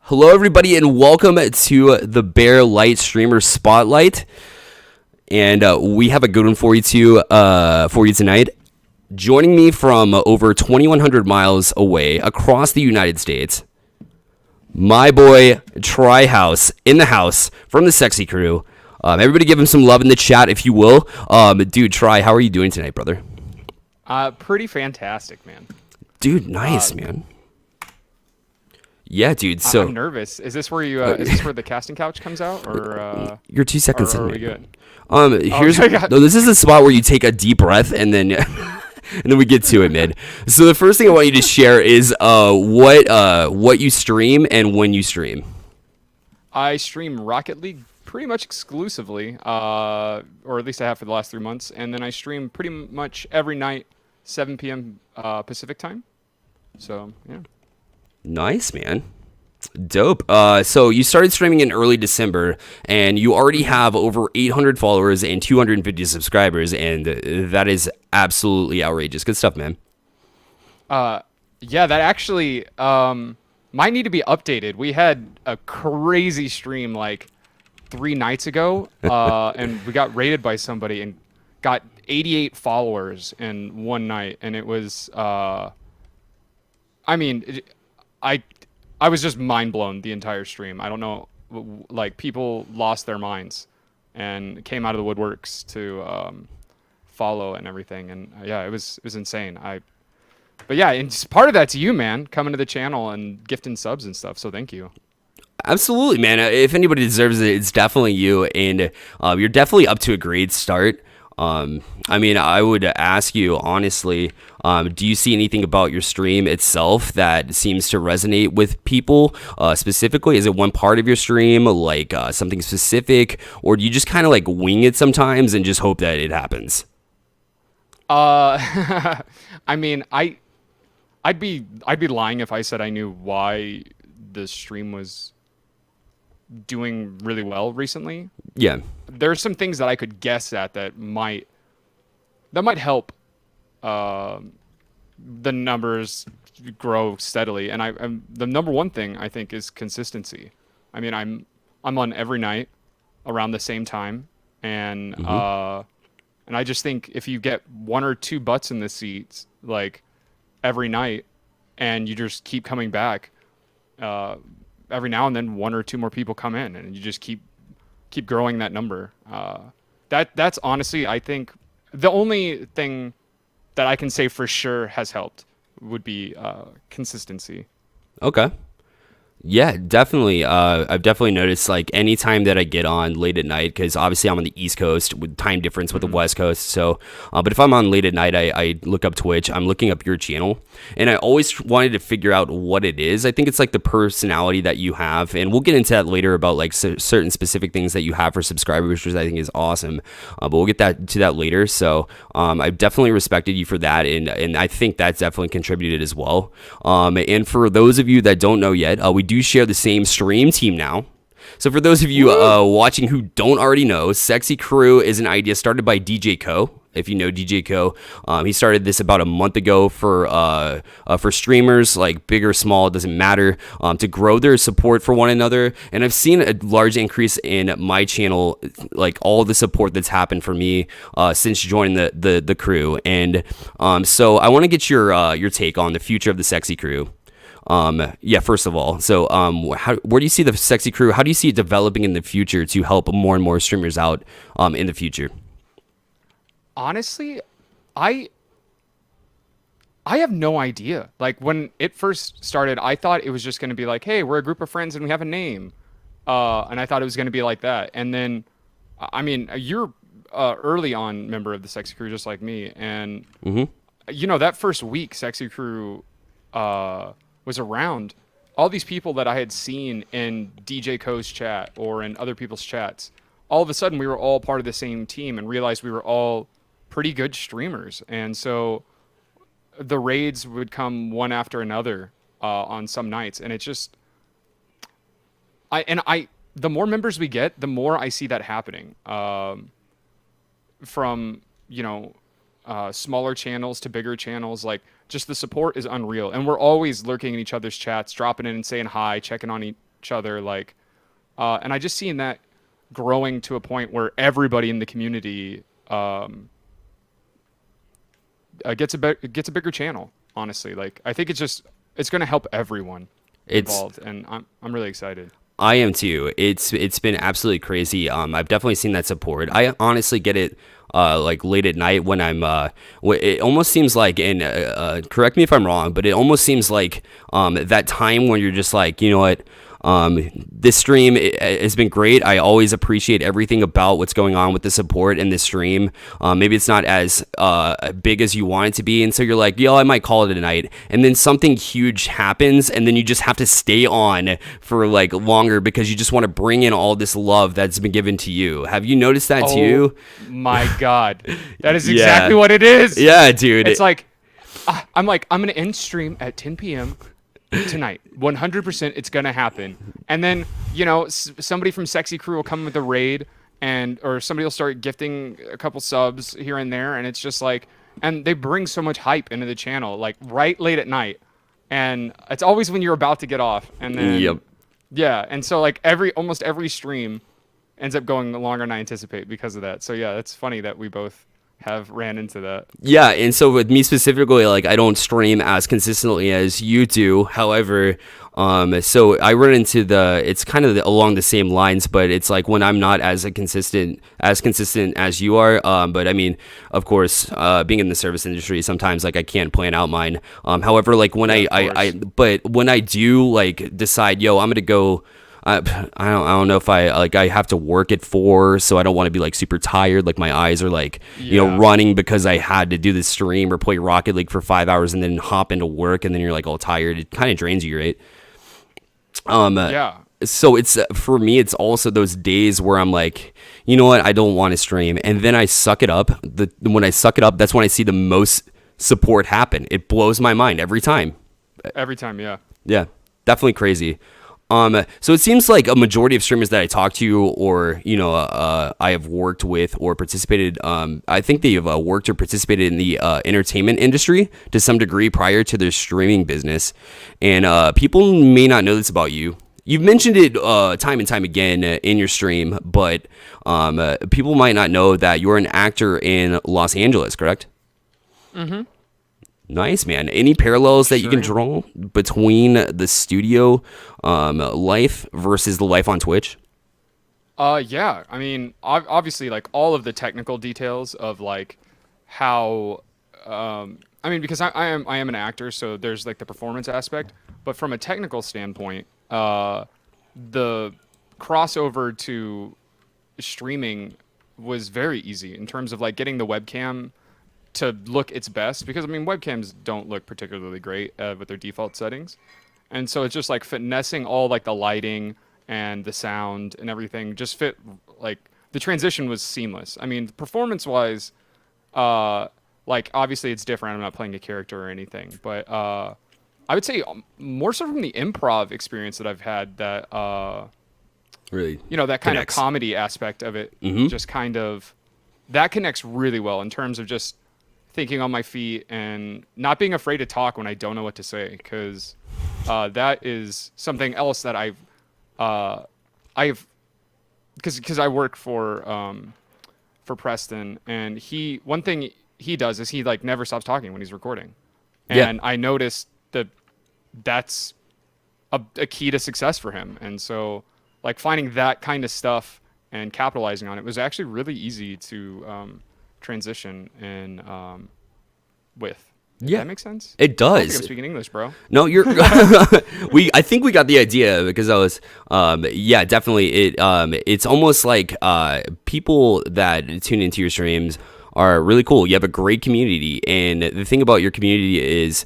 Hello, everybody, and welcome to the Bear Light Streamer Spotlight. And we have a good one for you tonight. Joining me from over 2,100 miles away across the United States, my boy Tryhouse in the house from the Sexy Crew. Everybody, give him some love in the chat, if you will. Dude, Try, how are you doing tonight, brother? Pretty fantastic, man. Dude, nice, man. Yeah, dude. So I'm nervous. Is this where you? Is this where the casting couch comes out, or you're 2 seconds or are in. we good? Here's my God. no. This is the spot where you take a deep breath and then and then we get to it, man. So the first thing I want you to share is what you stream and when you stream. I stream Rocket League pretty much exclusively, or at least I have for the last 3 months, and then I stream pretty much every night, 7 p.m. Pacific time. So yeah. Nice, man. Dope. So you started streaming in early December, and you already have over 800 followers and 250 subscribers, and that is absolutely outrageous. Good stuff, man. Yeah, that actually might need to be updated. We had a crazy stream like 3 nights ago, and we got raided by somebody and got 88 followers in one night, and it was, I mean, I was just mind blown the entire stream. I don't know, like people lost their minds and came out of the woodworks to follow and everything, and yeah, it was insane. But yeah, and just part of that's you, man, coming to the channel and gifting subs and stuff. So thank you. Absolutely, man. If anybody deserves it, it's definitely you, and you're definitely up to a great start. I mean, I would ask you honestly, do you see anything about your stream itself that seems to resonate with people specifically? Is it one part of your stream, like something specific, or do you just kind of like wing it sometimes and just hope that it happens? I mean, I'd be lying if I said I knew why the stream was doing really well recently. Yeah. There's some things that I could guess at that might help the numbers grow steadily. And the number one thing I think is consistency. I mean, I'm on every night around the same time, and and I just think if you get one or two butts in the seats like every night, and you just keep coming back, every now and then one or two more people come in, and you just keep growing that number. That's honestly, I think, the only thing that I can say for sure has helped would be consistency. Okay. Yeah, definitely. I've definitely noticed like anytime that I get on late at night, because obviously I'm on the East Coast with time difference with the West Coast. So, but if I'm on late at night, I look up Twitch. I'm looking up your channel, and I always wanted to figure out what it is. I think it's like the personality that you have, and we'll get into that later about like certain specific things that you have for subscribers, which I think is awesome. But we'll get to that later. So, I've definitely respected you for that, and I think that's definitely contributed as well. And for those of you that don't know yet, we do share the same stream team now. So for those of you watching who don't already know, Sexy Crew is an idea started by DJ Co. If you know DJ Co, he started this about a month ago for streamers, like big or small, it doesn't matter, to grow their support for one another. And I've seen a large increase in my channel, like all the support that's happened for me since joining the crew. And so I want to get your take on the future of the Sexy Crew. Yeah, first of all, so where do you see the Sexy Crew? How do you see it developing in the future to help more and more streamers out in the future? Honestly, I have no idea. Like when it first started, I thought it was just going to be like, hey, we're a group of friends and we have a name. And I thought it was going to be like that. And then, I mean, you're early on member of the Sexy Crew, just like me. And, you know, that first week, Sexy Crew was around. All these people that I had seen in DJ Co's chat or in other people's chats, all of a sudden we were all part of the same team and realized we were all pretty good streamers. And so the raids would come one after another on some nights, and it's just the more members we get, the more I see that happening, from smaller channels to bigger channels. Like, just the support is unreal, and we're always lurking in each other's chats, dropping in and saying hi, checking on each other, like, and I just seen that growing to a point where everybody in the community gets a bigger channel. Honestly, like I think it's going to help everyone It's involved, and I'm really excited. I am too. It's been absolutely crazy. I've definitely seen that support. I honestly get it. Like late at night when I'm, it almost seems like, and correct me if I'm wrong, but it almost seems like that time when you're just like, you know what, this stream has been great. I always appreciate everything about what's going on with the support in this stream. Maybe it's not as big as you want it to be, and so you're like, yo, I might call it a night, and then something huge happens, and then you just have to stay on for like longer because you just want to bring in all this love that's been given to you. Have you noticed that too? My God, that is exactly what it is. Yeah, dude. It's like I'm gonna end stream at 10 p.m. tonight. 100% it's gonna happen. And then somebody from Sexy Crew will come with a raid, or somebody will start gifting a couple subs here and there, and it's just like, and they bring so much hype into the channel, like right late at night, and it's always when you're about to get off, and then yeah, and so like almost every stream ends up going longer than I anticipate because of that. So yeah, it's funny that we both have ran into that. Yeah, and so with me specifically, like I don't stream as consistently as you do. However, so I run into it's kind of along the same lines, but it's like when I'm not as consistent as you are. But I mean, of course, being in the service industry, sometimes like I can't plan out mine. However, like when but when I do like decide, yo, I'm gonna go. I don't know if I have to work at 4, so I don't want to be like super tired. Like my eyes are like, running because I had to do this stream or play Rocket League for 5 hours and then hop into work and then you're like all tired. It kind of drains you, right? Yeah. So it's for me, it's also those days where I'm like, you know what? I don't want to stream. And then I suck it up. When I suck it up, that's when I see the most support happen. It blows my mind every time. Every time. Yeah. Yeah, definitely crazy. So it seems like a majority of streamers that I talk to, or I have worked with or participated. I think they have worked or participated in the entertainment industry to some degree prior to their streaming business, and people may not know this about you. You've mentioned it time and time again in your stream, but people might not know that you're an actor in Los Angeles, correct? Mm-hmm. Nice, man. Any parallels that you can draw between the studio life versus the life on Twitch? Yeah. I mean, obviously, like all of the technical details of like how, I mean, because I am an actor, so there's like the performance aspect, but from a technical standpoint, the crossover to streaming was very easy in terms of like getting the webcam to look its best, because I mean webcams don't look particularly great with their default settings, and so it's just like finessing all like the lighting and the sound and everything just fit. Like the transition was seamless. I mean, performance wise, like obviously it's different. I'm not playing a character or anything, but I would say more so from the improv experience that I've had, that really, that kind of comedy aspect of it, just kind of that connects really well in terms of just thinking on my feet and not being afraid to talk when I don't know what to say, because that is something else that I've because I work for Preston, and one thing he does is he like never stops talking when he's recording, and I noticed that's a key to success for him, and so like finding that kind of stuff and capitalizing on it was actually really easy to transition and with. Does that make sense? It does. I don't think I'm speaking English, bro. No, you're. I think we got the idea, because I was. Yeah, definitely. It's almost like people that tune into your streams are really cool. You have a great community, and the thing about your community is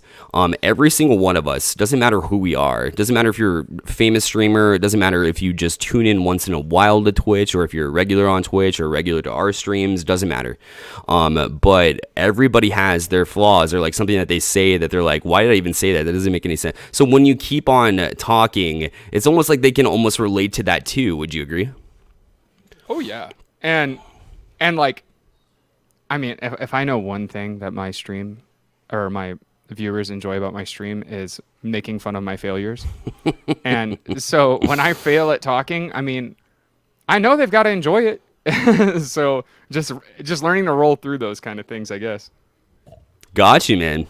every single one of us, doesn't matter who we are, it doesn't matter if you're a famous streamer, it doesn't matter if you just tune in once in a while to Twitch, or if you're a regular on Twitch or regular to our streams, it doesn't matter. But everybody has their flaws, or like something that they say that they're like, why did I even say that? That doesn't make any sense. So when you keep on talking, it's almost like they can almost relate to that too. Would you agree? Oh yeah. And like, I mean, if I know one thing that my stream or my viewers enjoy about my stream is making fun of my failures. And so when I fail at talking, I mean, I know they've got to enjoy it. So just learning to roll through those kind of things, I guess. Got you, man.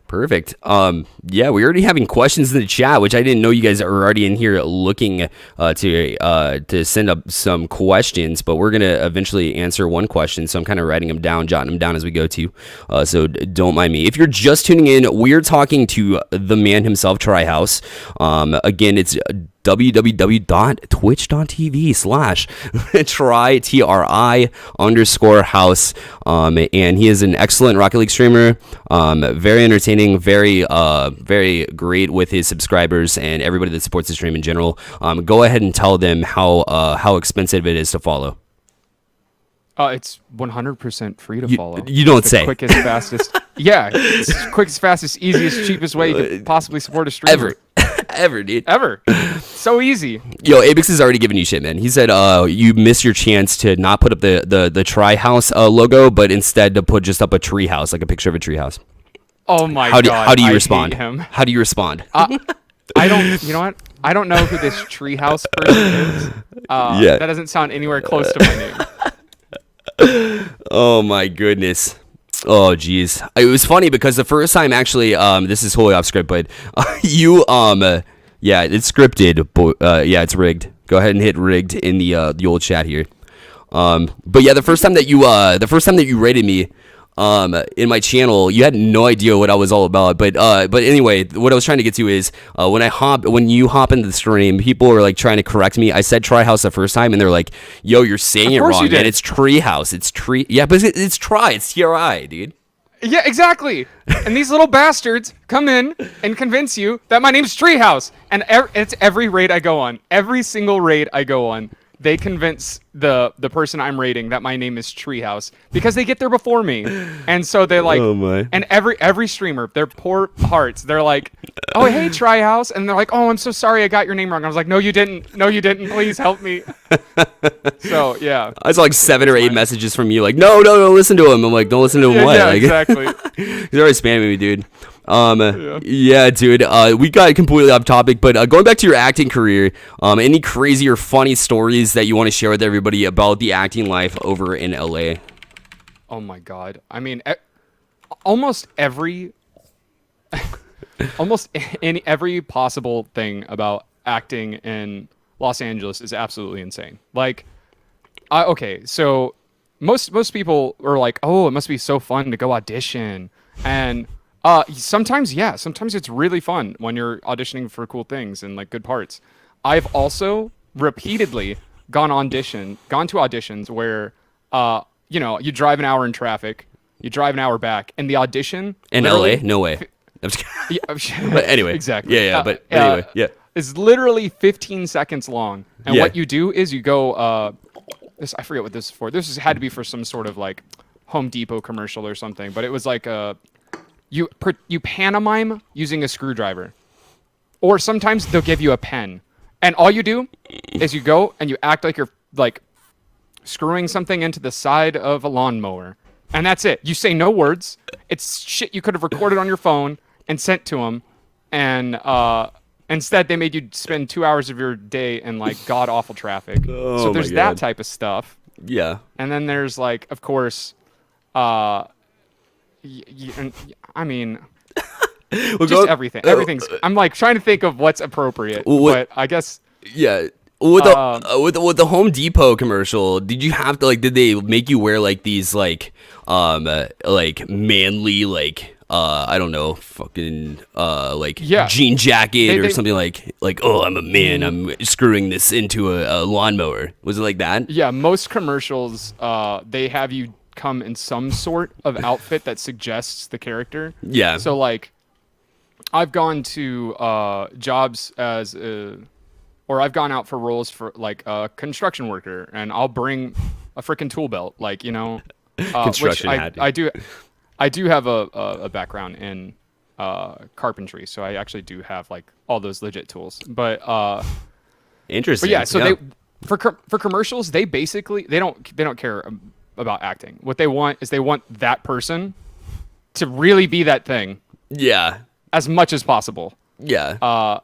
Perfect. Yeah, we're already having questions in the chat, which I didn't know you guys are already in here looking to send up some questions, but we're gonna eventually answer one question, so I'm kind of writing them down, jotting them down as we go to. So don't mind me. If you're just tuning in, we're talking to the man himself, Trihouse. Again, it's www.twitch.tv/try_house. And he is an excellent Rocket League streamer. Very entertaining, very great with his subscribers and everybody that supports the stream in general. Go ahead and tell them how expensive it is to follow. It's 100% free to follow. You don't the say. Quickest, fastest. Yeah, it's quickest, fastest, easiest, cheapest way you could possibly support a streamer. Ever, dude. Ever. So easy. Yo, Abix is already giving you shit, man. He said you missed your chance to not put up the Tri-House logo, but instead to put just up a tree house, like a picture of a tree house. Oh my God. How do you respond? Hate him. How do you respond? I don't, you know what? I don't know who this treehouse person is. Yeah. That doesn't sound anywhere close to my name. Oh my goodness. Oh geez. It was funny because the first time actually, this is wholly off script, but you yeah, it's scripted, but yeah, it's rigged. Go ahead and hit rigged in the old chat here. But yeah, the first time that you rated me in my channel, you had no idea what I was all about. But anyway, what I was trying to get to is when you hop into the stream, people are like trying to correct me. I said Tri-House the first time, and they're like, "Yo, you're saying it wrong, man. It's Treehouse. It's tree. Yeah, but it's Tri. It's TRI, dude." Yeah, exactly. And these little bastards come in and convince you that my name's Treehouse. And it's every raid I go on. Every single raid I go on, they convince the person I'm raiding that my name is Treehouse because they get there before me. And so they're like, Oh my. and every streamer, their poor hearts, they're like, "Oh, hey, Trihouse." And they're like, "Oh, I'm so sorry I got your name wrong." I was like, No, you didn't. Please help me. So, yeah. I saw like 7 or 8 messages from you, like, no, listen to him. I'm like, don't listen to him. What? Yeah, Like, exactly. he's already spamming me, dude. Yeah, dude. We got completely off topic, but going back to your acting career, any crazy or funny stories that you want to share with everybody about the acting life over in LA? Oh my God. I mean, almost every every possible thing about acting in Los Angeles is absolutely insane. Like, okay, so most people are like, "Oh, it must be so fun to go audition." And sometimes it's really fun when you're auditioning for cool things and like good parts. I've also repeatedly gone to auditions where you drive an hour in traffic, you drive an hour back, and the audition In LA? No way. I'm just kidding. Yeah, But anyway. exactly. Yeah, but anyway, yeah. It's literally 15 seconds long. And Yeah. what you do is you go, I forget what this is for. Had to be for some sort of like Home Depot commercial or something. But it was like you pantomime using a screwdriver. Or sometimes they'll give you a pen. And all you do is you go and you act like you're like screwing something into the side of a lawnmower. And that's it. You say no words. It's shit you could have recorded on your phone and sent to them. And instead, they made you spend 2 hours of your day in like god awful traffic. Oh so my there's God. that type of stuff. Yeah. And then there's like, of course, I mean, just everything. Everything's. I'm like trying to think of what's appropriate, but I guess. Yeah. With the Home Depot commercial, did you have to like? Did they make you wear like these like manly I don't know, fucking jean jacket or something like oh, I'm a man, I'm screwing this into a lawnmower. Was it like that? Yeah, most commercials they have you come in some sort of outfit that suggests the character. Yeah. So like, I've gone to jobs as or I've gone out for roles for like a construction worker, and I'll bring a freaking tool belt, like Construction which hat. I do have a background in carpentry, so I actually do have like all those legit tools. But Interesting. but yeah, so they for commercials, they basically they don't care about acting. What they want is they want that person to really be that thing Yeah. as much as possible. Yeah.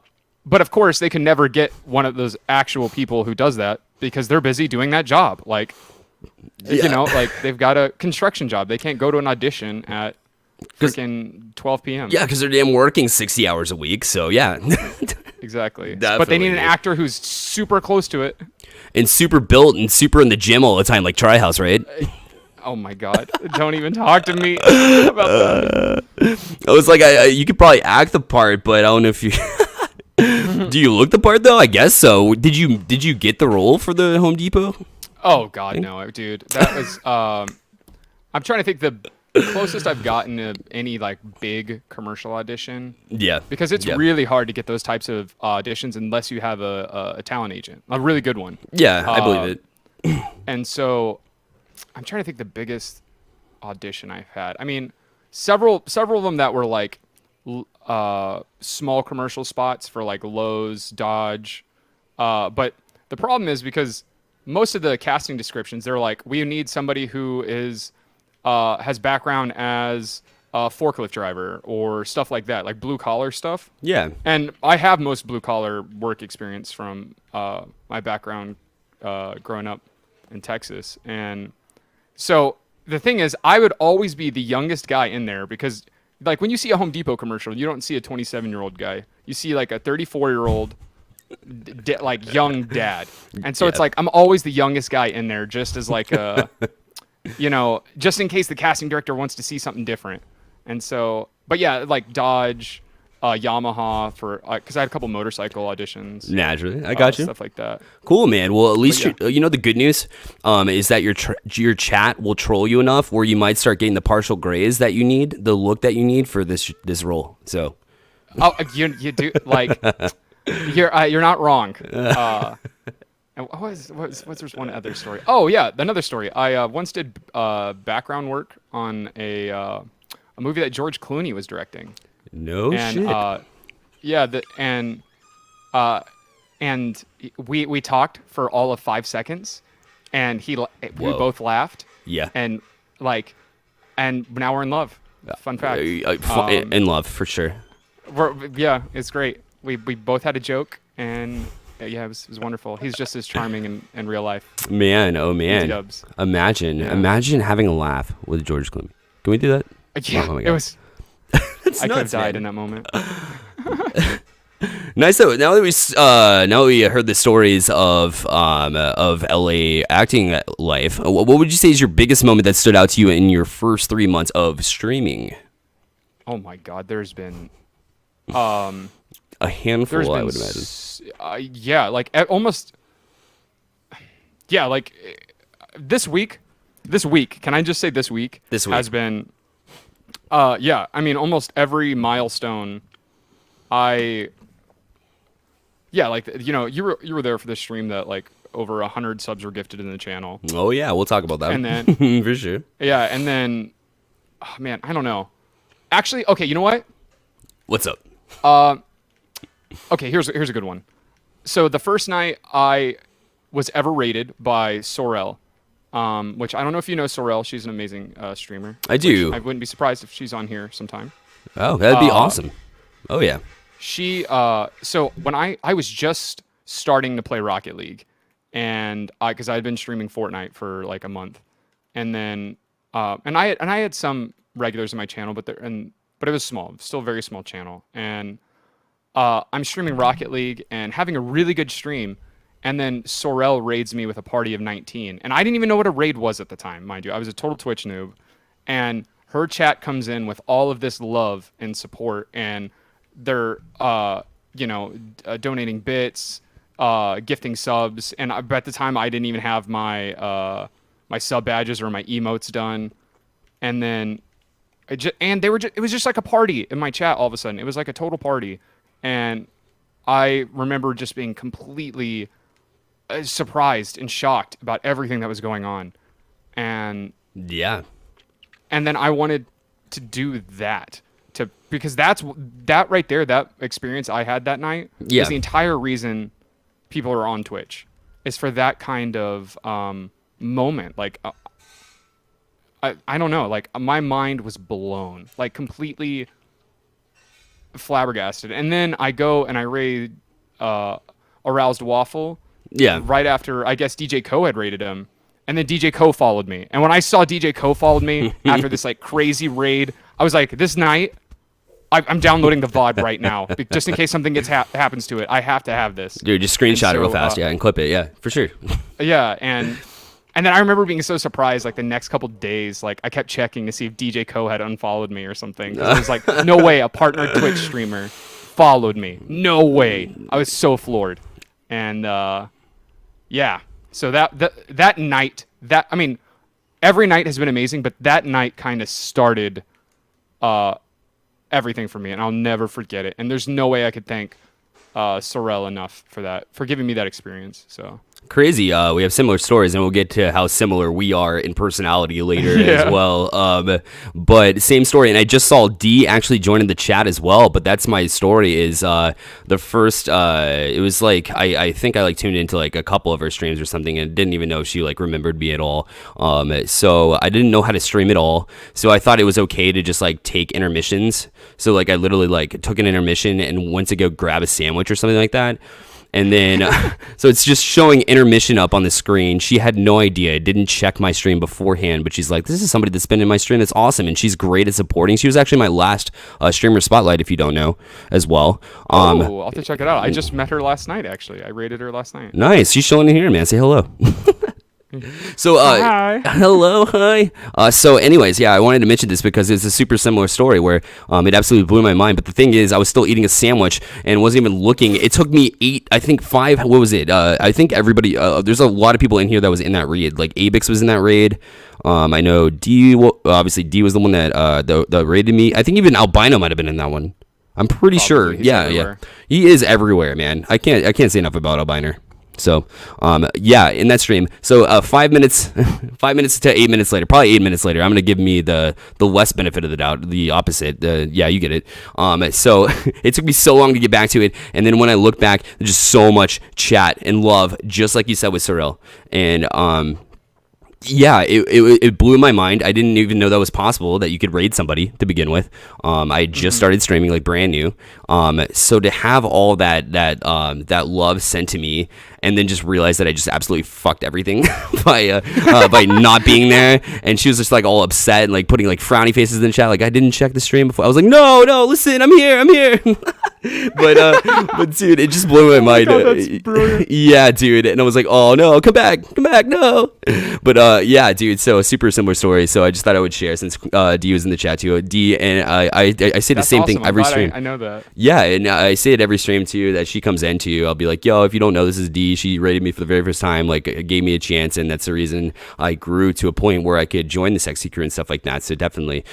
But of course, they can never get one of those actual people who does that because they're busy doing that job. Like, Yeah. you know, like they've got a construction job. They can't go to an audition at freaking 12 p.m. Yeah, because they're damn working 60 hours a week. So yeah. Exactly. But Definitely, they need an dude. actor who's super close to it. And super built and super in the gym all the time, like Tryhouse, right? Oh my God. Don't even talk to me about that. I was like, you could probably act the part, but I don't know if you. Do you look the part though? I guess so. Did you get the role for the Home Depot? Oh God, no, dude. That was I'm trying to think the closest I've gotten to any like big commercial audition, Yeah. because it's Yeah. really hard to get those types of auditions unless you have a talent agent, a really good one. Yeah, I believe it. And so I'm trying to think the biggest audition I've had. I mean, several of them that were like small commercial spots for like Lowe's, Dodge. But the problem is because most of the casting descriptions, they're like, we need somebody who is has background as a forklift driver or stuff like that, like blue collar stuff. Yeah. And I have most blue collar work experience from my background growing up in Texas. And so the thing is, I would always be the youngest guy in there because, like, when you see a Home Depot commercial, you don't see a 27-year-old guy. You see, like, a 34-year-old, like, young dad. And so it's Yeah. like, I'm always the youngest guy in there just as, like, a, you know, just in case the casting director wants to see something different. And so, but yeah, like, Dodge, Yamaha for, because I had a couple motorcycle auditions. Naturally, I got you. Stuff like that. Cool, man. Well, at least yeah. you know the good news is that your chat will troll you enough where you might start getting the partial grays that you need, the look that you need for this role. So, Oh, you do like you're not wrong. And what's there's one other story? Oh yeah, another story. I once did background work on a movie that George Clooney was directing, no and shit. yeah, and we talked for all of 5 seconds, and we Whoa. both laughed, Yeah. and like, and now we're in love. Fun fact. In love for sure. Yeah, it's great. We both had a joke, and yeah, it was wonderful. He's just as charming in real life. Man, oh man. Dubs. Imagine having a laugh with George Clooney. Can we do that? Yeah, Oh my it God. was. It's I could have nuts, died man. in that moment. Nice though. Now that we heard the stories of LA acting life, what would you say is your biggest moment that stood out to you in your first 3 months of streaming? Oh my God, there's been A handful, there's been I would imagine. yeah, like almost yeah, like this week. Can I just say this week? This week. Has been yeah, I mean almost every milestone like, you know, you were there for the stream that like over 100 subs were gifted in the channel. Oh yeah, we'll talk about that. And then for sure. yeah, and then oh man, I don't know. Actually, okay, you know what? What's up? Okay, here's a good one. So the first night I was ever rated by Sorel, which I don't know if you know Sorel. She's an amazing streamer. I do. Which I wouldn't be surprised if she's on here sometime. Oh, that'd be awesome. Oh yeah. She so when I was just starting to play Rocket League, and because I had been streaming Fortnite for like a month, and then and I had some regulars in my channel, but it was small, still a very small channel, and I'm streaming Rocket League and having a really good stream, and then Sorel raids me with a party of 19, and I didn't even know what a raid was at the time, mind you. I was a total Twitch noob, and her chat comes in with all of this love and support, and they're donating bits, gifting subs, and at the time I didn't even have my my sub badges or my emotes done, and then it was just like a party in my chat all of a sudden. It was like a total party, and I remember just being completely surprised and shocked about everything that was going on, and Yeah. then I wanted to do that because that right there, that experience I had that night Yeah. is the entire reason people are on Twitch, is for that kind of moment. Like I don't know, like my mind was blown, like completely flabbergasted. And then I go and I raid Aroused Waffle Yeah. right after I guess DJ Co had raided him. And then DJ Co followed me. And when I saw DJ Co followed me after this like crazy raid, I was like, this night, I'm downloading the VOD right now, just in case something happens to it. I have to have this. Dude, just screenshot it real fast, yeah, and clip it, yeah, for sure. Yeah, and then I remember being so surprised, like the next couple days, like I kept checking to see if DJ Co had unfollowed me or something. 'Cause I was like, no way, a partner Twitch streamer followed me. No way. I was so floored. And yeah, so that night, I mean, every night has been amazing, but that night kind of started everything for me, and I'll never forget it. And there's no way I could thank Sorel enough for giving me that experience. So Crazy. We have similar stories, and we'll get to how similar we are in personality later as well. But same story, and I just saw D actually join in the chat as well. But that's my story. Is the first? It was like I think I like tuned into like a couple of her streams or something, and didn't even know she like remembered me at all. So I didn't know how to stream at all. So I thought it was okay to just like take intermissions. So like I literally like took an intermission and went to go grab a sandwich or something like that. And then, so it's just showing intermission up on the screen. She had no idea, didn't check my stream beforehand, but she's like, this is somebody that's been in my stream that's awesome, and she's great at supporting. She was actually my last streamer spotlight, if you don't know, as well. I'll have to check it out. I just met her last night, actually. I rated her last night. Nice. She's showing in here, man. Say hello. So, Hi. hello, hi. So, anyways, yeah, I wanted to mention this because it's a super similar story where it absolutely blew my mind. But the thing is, I was still eating a sandwich and wasn't even looking. It took me 5. What was it? I think everybody. There's a lot of people in here that was in that raid. Like Abix was in that raid. I know D. Obviously, D was the one that that raided me. I think even Albino might have been in that one. I'm pretty sure. He's Yeah, everywhere. yeah. He is everywhere, man. I can't say enough about Albino. So, yeah, in that stream. So, 5 minutes, 5 minutes to 8 minutes later, probably 8 minutes later, I'm gonna give me the less benefit of the doubt, the opposite. Yeah, you get it. So it took me so long to get back to it, and then when I look back, there's just so much chat and love, just like you said with Sorel, and yeah, it blew my mind. I didn't even know that was possible, that you could raid somebody to begin with. I just started streaming like brand new. So to have all that love sent to me, and then just realize that I just absolutely fucked everything by not being there. And she was just like all upset and like putting like frowny faces in the chat. Like, I didn't check the stream before. I was like, no, listen, I'm here. but dude, it just blew my mind. God, that's brilliant. Yeah, dude. And I was like, oh no, come back, no. But yeah, dude. So a super similar story. So I just thought I would share since D was in the chat too. D, and I say the That's same awesome. thing I'm every glad stream. I know that. Yeah, and I say it every stream too that she comes into. I'll be like, yo, if you don't know, this is D. She rated me for the very first time, like gave me a chance, and that's the reason I grew to a point where I could join the Sexy Crew and stuff like that. So definitely.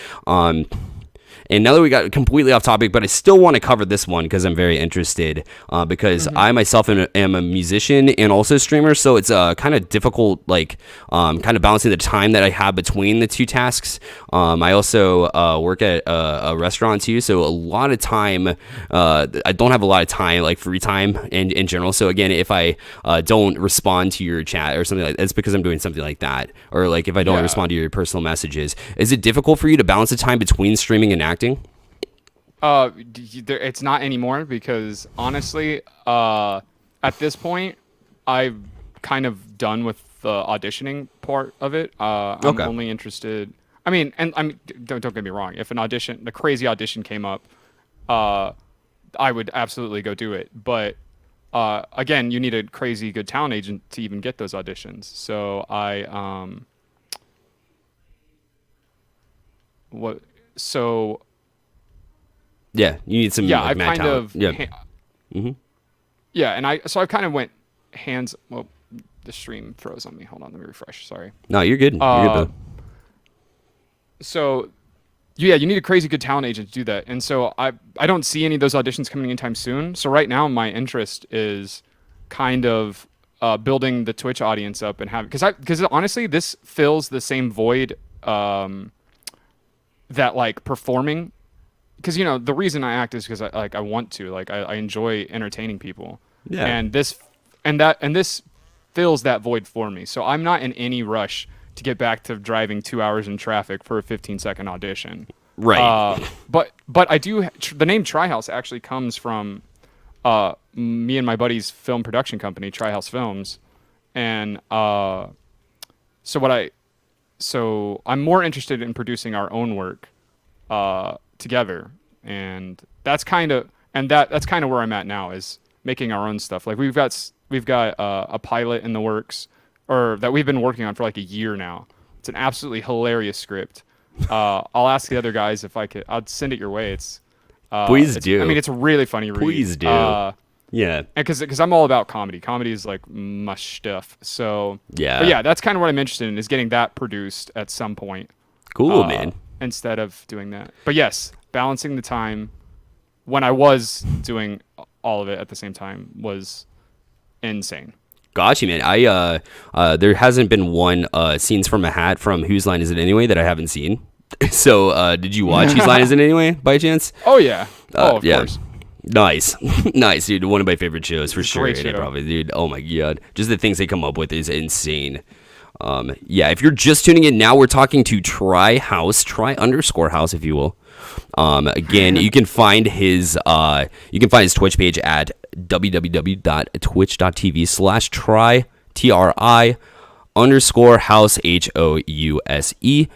And now that we got completely off topic, but I still want to cover this one because I'm very interested. Because I myself am a musician and also a streamer, so it's kind of difficult, like kind of balancing the time that I have between the two tasks. I also work at a restaurant too, so a lot of time. I don't have a lot of time, like free time in general. So again, if I don't respond to your chat or something like that, it's because I'm doing something like that, or like if I don't respond to your personal messages. Is it difficult for you to balance the time between streaming and acting? It's not anymore because honestly, at this point, I've kind of done with the auditioning part of it. I'm only interested. I mean, don't get me wrong. If the crazy audition came up, I would absolutely go do it. But again, you need a crazy good talent agent to even get those auditions. So Yeah, you need some yeah, like, I've mad kind talent. of yeah, and I kind of went hands. Well, the stream froze on me. Hold on, let me refresh. Sorry. No, you're good. You're good, bro. So yeah, you need a crazy good talent agent to do that. And so I don't see any of those auditions coming anytime soon. So right now my interest is kind of building the Twitch audience up and because honestly this fills the same void that like performing. Because the reason I act is because I want to, like I enjoy entertaining people. Yeah. And this fills that void for me. So I'm not in any rush to get back to driving 2 hours in traffic for a 15-second audition. Right. But I do. The name Tri-House actually comes from me and my buddy's film production company, Tri-House Films, and so I'm more interested in producing our own work together, and that's kind of where I'm at now, is making our own stuff. Like we've got a pilot in the works, or that we've been working on for like a year now. It's an absolutely hilarious script. I'll ask the other guys if I could. I'll send it your way. Please do. I mean, it's a really funny read. Please do. Yeah. And because I'm all about comedy. Comedy is like my stuff. So Yeah. But yeah, that's kind of what I'm interested in, is getting that produced at some point. Cool, man. Instead of doing that. But yes, balancing the time when I was doing all of it at the same time was insane. Gotcha, man. There hasn't been one Scenes from a Hat from Whose Line Is It Anyway that I haven't seen. So did you watch Whose Line Is It Anyway by chance? Oh yeah. Of yeah. course. Nice. Nice, dude. One of my favorite shows for sure. great It show. probably, dude. Oh my god. Just the things they come up with is insane. Yeah, if you're just tuning in now, we're talking to Tri-House, Tri_House, if you will. Again, you can find his Twitch page at www.twitch.tv/tri_house HOUSE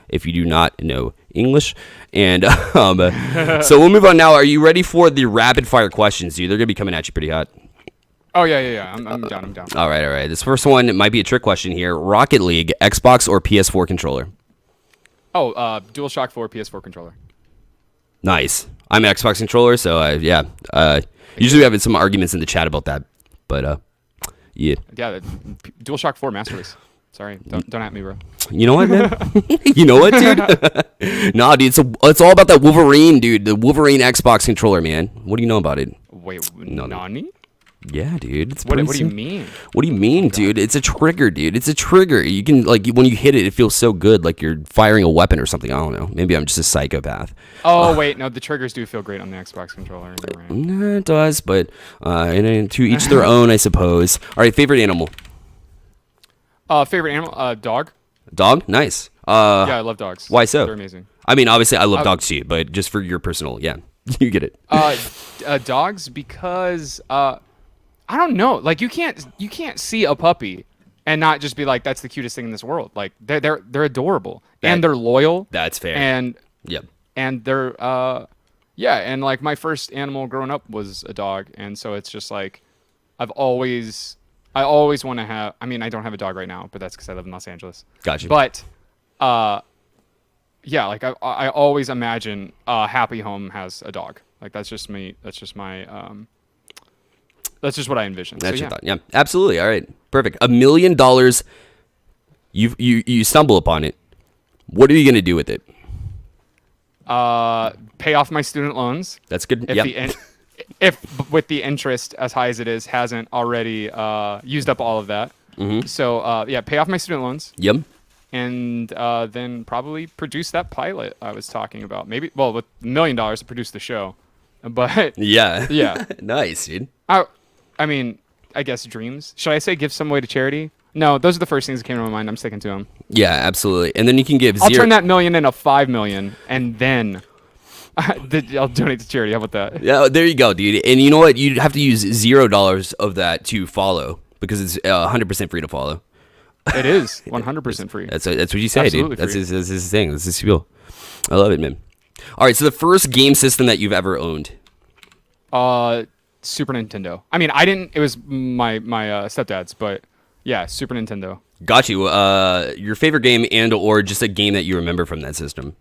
if you do not know English. And so we'll move on now. Are you ready for the rapid fire questions, dude? They're gonna be coming at you pretty hot. Oh yeah. I'm down. All right. This first one might be a trick question here. Rocket League, Xbox or PS4 controller? Oh, DualShock 4 PS4 controller. Nice. I'm an Xbox controller, so yeah. Usually we have some arguments in the chat about that, but yeah. Yeah, DualShock 4 Master Race. Sorry, don't at me, bro. You know what, man? You know what, dude? Nah, dude, it's all about that Wolverine, dude. The Wolverine Xbox controller, man. What do you know about it? Wait, No. Nani? Yeah, dude. It's What pretty do you sim- mean? What do you mean, dude? It's a trigger, dude. It's a trigger. You can, like, when you hit it, it feels so good, like you're firing a weapon or something. I don't know. Maybe I'm just a psychopath. Oh wait, no, the triggers do feel great on the Xbox controller. You're right. Nah, it does, but and to each their own, I suppose. All right, favorite animal? Favorite animal? Dog. Dog? Nice. Yeah, I love dogs. Why so? They're amazing. I mean, obviously, I love dogs too, but just for your personal, yeah, you get it. Dogs, because I don't know. Like you can't see a puppy and not just be like, that's the cutest thing in this world. Like they're adorable and they're loyal. That's fair. And Yep. and they're yeah, and like my first animal growing up was a dog, and so it's just like I always want to have. I mean, I don't have a dog right now, but that's because I live in Los Angeles. Gotcha. But yeah, like I always imagine a happy home has a dog. Like that's just me. That's just my that's just what I envision. That's so, your yeah. thought. Yeah, absolutely. All right, perfect. $1 million. You stumble upon it. What are you gonna do with it? Pay off my student loans. That's good. If Yep. if with the interest as high as it is hasn't already used up all of that. Mm-hmm. So yeah, pay off my student loans. Yep. And then probably produce that pilot I was talking about. Maybe, well, with $1 million to produce the show, but Yeah. Yeah. Nice, dude. I mean, I guess dreams. Should I say give some away to charity? No, those are the first things that came to my mind. I'm sticking to them. Yeah, absolutely. And then you can give I'll zero. turn that $1 million into $5 million, and then I'll donate to charity. How about that? Yeah, there you go, dude. And you know what? You have to use $0 of that to follow because it's 100% free to follow. It is 100% free. That's what you say, Absolutely dude. That's free. his thing. That's his spiel. I love it, man. All right, so the first game system that you've ever owned. Super Nintendo. I mean, I didn't. It was my stepdad's, but yeah, Super Nintendo. Got you. Your favorite game and/or just a game that you remember from that system.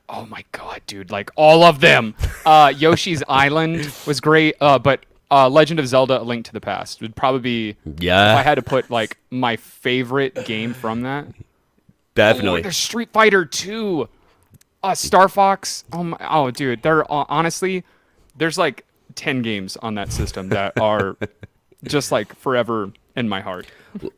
Oh my god, dude! Like all of them. Yoshi's Island was great, but Legend of Zelda: A Link to the Past would probably be. Yeah. If I had to put like my favorite game from that. Definitely. Oh, there's Street Fighter 2. Star Fox. Oh, dude. Honestly, there's like 10 games on that system that are just like forever in my heart.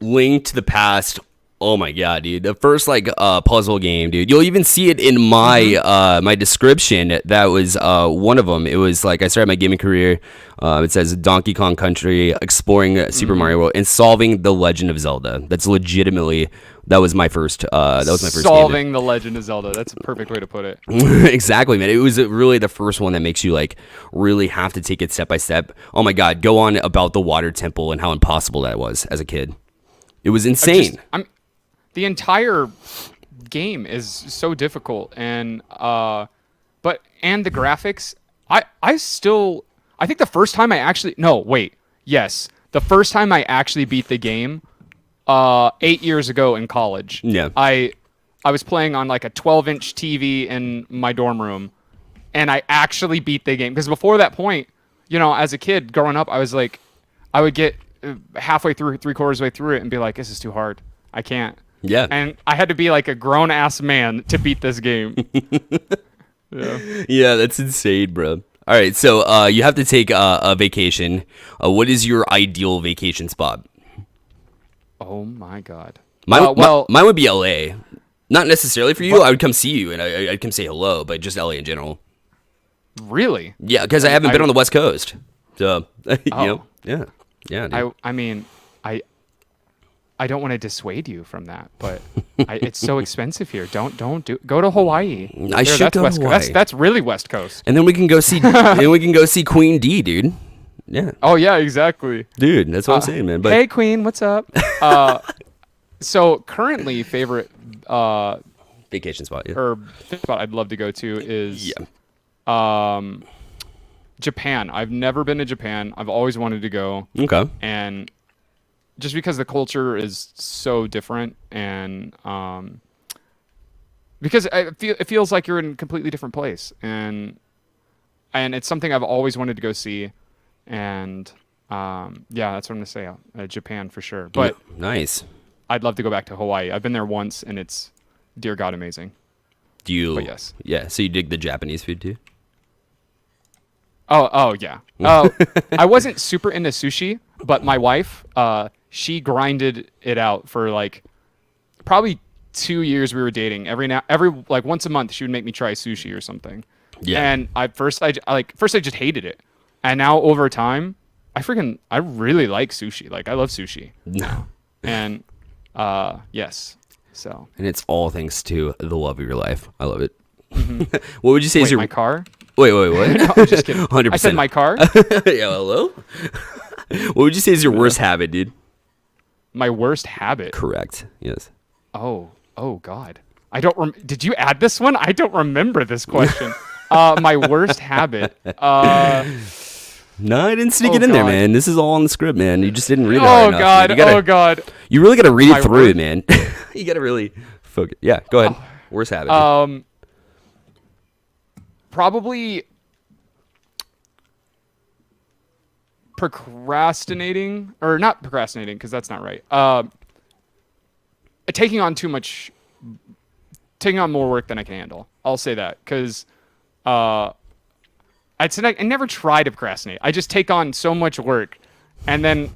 Link to the Past. Oh my god, dude! The first like puzzle game, dude. You'll even see it in my my description. That was one of them. It was like I started my gaming career. It says Donkey Kong Country, exploring Super Mario World, and solving the Legend of Zelda. That's legitimately That was my first. That was my first game. Solving the Legend of Zelda. That's a perfect way to put it. Exactly, man. It was really the first one that makes you like really have to take it step by step. Oh my god, go on about the water temple and how impossible that was as a kid. It was insane. The entire game is so difficult, and the graphics. I think the first time the first time I actually beat the game, 8 years ago in college. Yeah. I was playing on like a 12-inch TV in my dorm room, and I actually beat the game. Because before that point, as a kid growing up, I was like, I would get halfway through, 3/4 way through it, and be like, this is too hard. I can't. Yeah. And I had to be like a grown ass man to beat this game. Yeah, that's insane, bro. All right, so you have to take a vacation. What is your ideal vacation spot? Oh my god. Mine would be LA. Not necessarily for you. I would come see you and I'd come say hello, but just LA in general. Really? Yeah, because I haven't been on the West Coast. So, yeah. Dude. I mean, I don't want to dissuade you from that, but it's so expensive here. Go to Hawaii. Should go to Hawaii. That's really West Coast. And then we can go see Queen D, dude. Yeah. Oh yeah, exactly. Dude, that's what I'm saying, man. But hey Queen, what's up? So currently favorite vacation spot, yeah. or spot I'd love to go to is Japan. I've never been to Japan. I've always wanted to go. Okay. And just because the culture is so different, and because it feels like you're in a completely different place, and it's something I've always wanted to go see, and that's what I'm gonna say. Japan for sure, but nice. I'd love to go back to Hawaii. I've been there once, and it's dear God amazing. Do you? But yes. Yeah. So you dig the Japanese food too? Oh yeah. Oh, I wasn't super into sushi, but my wife, she grinded it out for like probably 2 years we were dating. Every like once a month she would make me try sushi or something. Yeah. And I first just hated it. And now over time, I really like sushi. Like I love sushi now. And yes. So. And it's all thanks to the love of your life. I love it. Mm-hmm. What would you say is your my car? Wait, what? No, I'm just kidding. 100%. I said my car. Yeah, hello? What would you say is your worst habit, dude? My worst habit? Correct. Yes. Oh God. I don't did you add this one? I don't remember this question. My worst habit. No, I didn't sneak it in there, man. This is all on the script, man. You just didn't read it. Oh God. You really got to read it through, man. You got to really focus. Yeah, go ahead. Worst habit. Probably procrastinating, or not procrastinating, because that's not right. Taking on more work than I can handle. I'll say that, because I never try to procrastinate. I just take on so much work, and then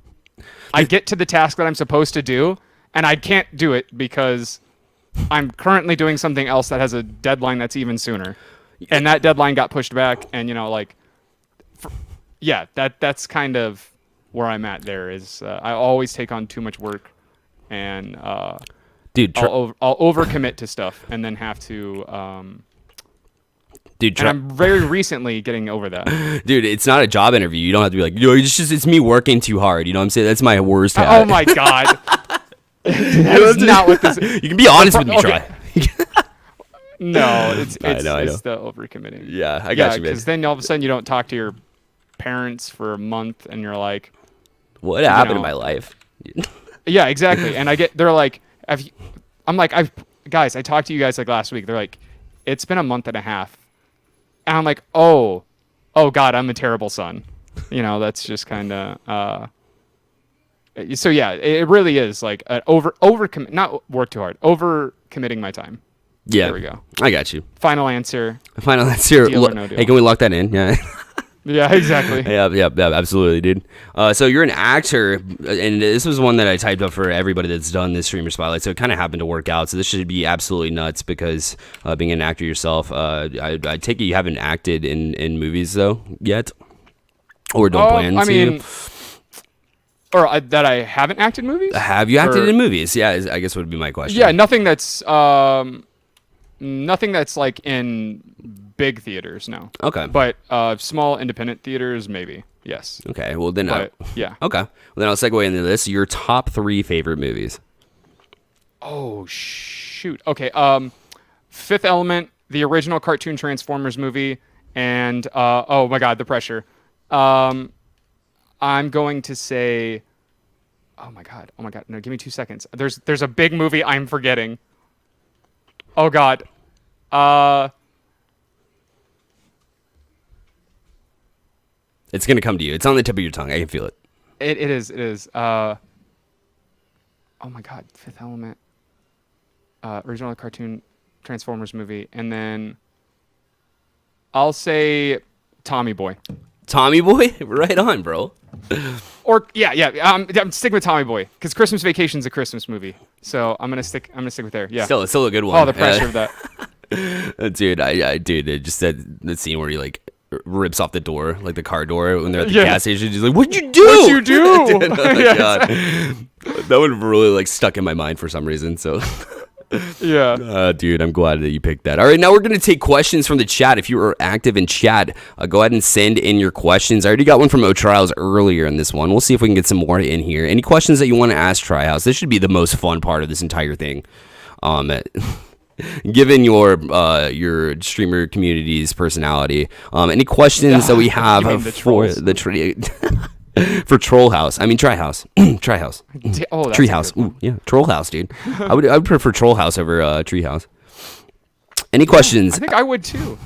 I get to the task that I'm supposed to do, and I can't do it because I'm currently doing something else that has a deadline that's even sooner. And that deadline got pushed back, and that's kind of where I'm at. There is, I always take on too much work, and dude, I'll overcommit to stuff, and then have to. Dude, and I'm very recently getting over that. Dude, it's not a job interview. You don't have to be like, it's me working too hard. You know what I'm saying? That's my worst habit. Oh my God. That is not what this is. You can be honest with me, Troy. No, it's I know. the overcommitting. Yeah, I got you, man. Because then all of a sudden you don't talk to your parents for a month, and you're like, what happened in my life? Yeah, exactly. And they're like, I'm like, guys, I talked to you guys like last week. They're like, it's been a month and a half. And I'm like, oh God, I'm a terrible son. That's just kind of, so yeah, it really is like an not work too hard, over committing my time. Yeah. There we go. I got you. Final answer. Deal or no deal. Hey, can we lock that in? Yeah. Yeah, exactly. Yeah, absolutely, dude. So you're an actor, and this was one that I typed up for everybody that's done this streamer spotlight. So it kind of happened to work out. So this should be absolutely nuts because being an actor yourself, I take it you haven't acted in movies though yet, or don't plan to. I mean, or that I haven't acted movies. Have you acted Or- in movies? Yeah, I guess would be my question. Yeah, nothing that's like in big theaters. No. Okay. But small independent theaters, maybe. Yes. Okay. Well, then. But yeah. Okay. Well, then I'll segue into this. Your top 3 favorite movies. Oh shoot. Okay. Fifth Element, the original cartoon Transformers movie, and oh my God, the pressure. I'm going to say. Oh my God. No, give me 2 seconds. There's a big movie I'm forgetting. Oh God. It's gonna come to you. It's on the tip of your tongue. I can feel it. It is. Oh my God. Fifth Element. Original cartoon Transformers movie, and then I'll say Tommy Boy. Tommy Boy, right on, bro. Or yeah. I'm sticking with Tommy Boy because Christmas Vacation's a Christmas movie, so I'm gonna stick with there. Yeah. Still a good one. Oh, the pressure of that. Dude, it just said the scene where he like rips off the door, like the car door when they're at the Yeah. gas station. He's like, "What'd you do? What'd you do?" Dude, oh my Yes. God. That one really like stuck in my mind for some reason. So, Yeah. dude, I'm glad that you picked that. All right, now we're gonna take questions from the chat. If you are active in chat, go ahead and send in your questions. I already got one from O'Trials earlier in this one. We'll see if we can get some more in here. Any questions that you want to ask Tryhouse? This should be the most fun part of this entire thing. Given your streamer community's personality, any questions that we have You mean the for trolls. the for Troll House? I mean Try House, Try House, Oh, that's Tree a House. good one. Ooh, yeah, Troll House, dude. I would prefer Troll House over Tree House. Any questions? I think I would too.